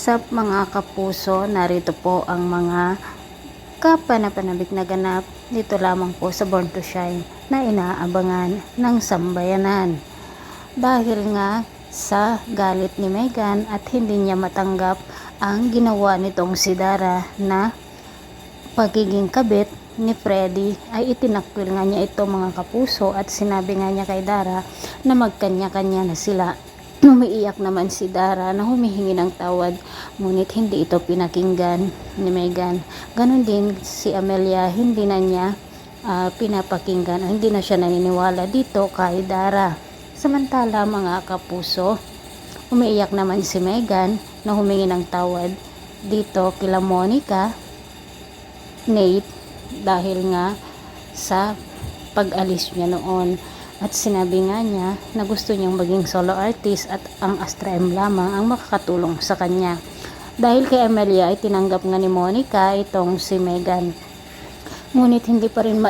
What's up mga kapuso, narito po ang mga kapanapanabik na ganap dito lamang po sa Born to Shine na inaabangan ng sambayanan. Dahil nga sa galit ni Megan at hindi niya matanggap ang ginawa nitong si Dara na pagiging kabit ni Freddy, ay itinakwil nga niya ito mga kapuso at sinabi nga niya kay Dara na magkanya-kanya na sila. Umiiyak naman si Dara na humihingi ng tawad, ngunit hindi ito pinakinggan ni Megan. Ganon din si Amelia, hindi na niya pinapakinggan o hindi na siya naniniwala dito kay Dara. Samantala mga kapuso, umiiyak naman si Megan na humingi ng tawad dito kila Monica, Nate, dahil nga sa pag-alis niya noon. At sinabi nga niya na gusto niyang maging solo artist at ang Astra M lamang ang makakatulong sa kanya. Dahil kay Amelia ay tinanggap nga ni Monica itong si Megan. Ngunit hindi pa rin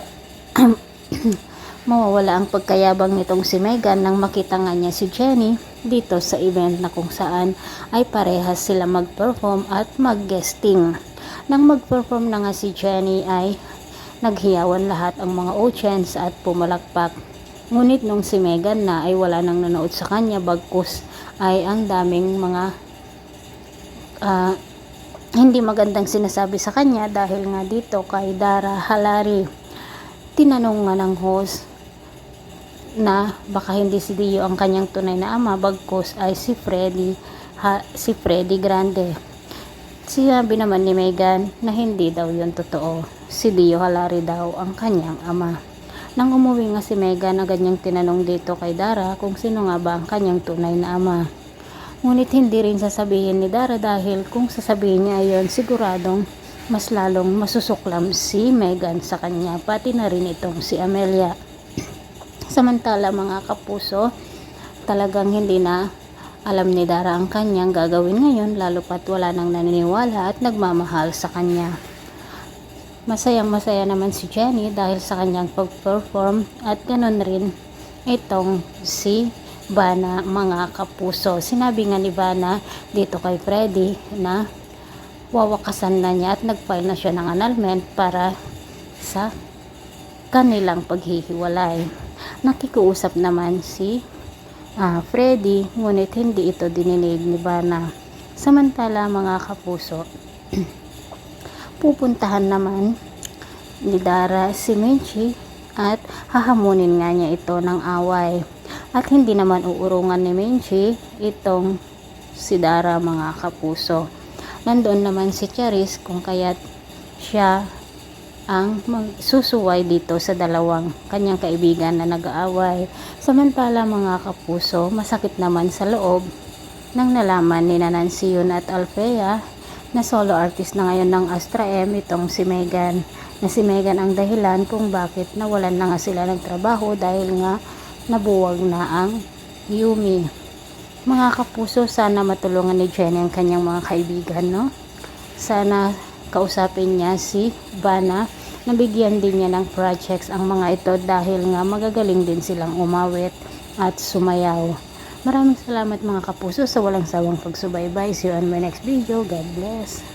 mawawala ang pagkayabang nitong si Megan nang makita nga niya si Jenny dito sa event na kung saan ay parehas sila mag-perform at mag-guesting. Nang mag-perform na nga si Jenny ay naghiyawan lahat ang mga audience at pumalakpak. Ngunit nung si Megan na ay wala nang nanood sa kanya, bagkus ay ang daming mga hindi magandang sinasabi sa kanya dahil nga dito kay Dara Halari. Tinanong nga ng host na baka hindi si Dio ang kanyang tunay na ama, bagkus ay si Freddy Grande. Sinabi naman ni Megan na hindi daw yun totoo, si Dio Halari daw ang kanyang ama. Nang umuwi nga si Megan, agad niyang tinanong dito kay Dara kung sino nga ba ang kanyang tunay na ama. Ngunit hindi rin sasabihin ni Dara dahil kung sasabihin niya ayon, siguradong mas lalong masusuklam si Megan sa kanya, pati na rin itong si Amelia. Samantala mga kapuso, talagang hindi na alam ni Dara ang kanyang gagawin ngayon, lalo pat wala nang naniniwala at nagmamahal sa kanya. Masayang-masaya naman si Jenny dahil sa kanyang pag-perform at ganon rin itong si Vanna mga kapuso. Sinabi nga ni Vanna dito kay Freddy na wawakasan na niya at nag-file na siya ng annulment para sa kanilang paghihiwalay. Nakikiusap naman si Freddy, ngunit hindi ito dininig ni Vanna. Samantala mga kapuso, pupuntahan naman ni Dara si Minchi at hahamunin nga niya ito ng away. At hindi naman uurungan ni Minchi itong si Dara mga kapuso. Nandoon naman si Charis kung kaya't siya ang susuway dito sa dalawang kanyang kaibigan na nag-aaway. Samantala mga kapuso, masakit naman sa loob nang nalaman ni Nancy Yun at Alfea na solo artist na ngayon ng Astra M itong si Megan. Na si Megan ang dahilan kung bakit nawalan na nga sila ng trabaho dahil nga nabuwag na ang Yumi. Mga kapuso, sana matulungan ni Jenny ang kanyang mga kaibigan, no? Sana kausapin niya si Vanna, nabigyan din niya ng projects ang mga ito dahil nga magagaling din silang umawit at sumayaw. Maraming salamat mga kapuso sa walang sawang pagsubaybay. See you on my next video. God bless.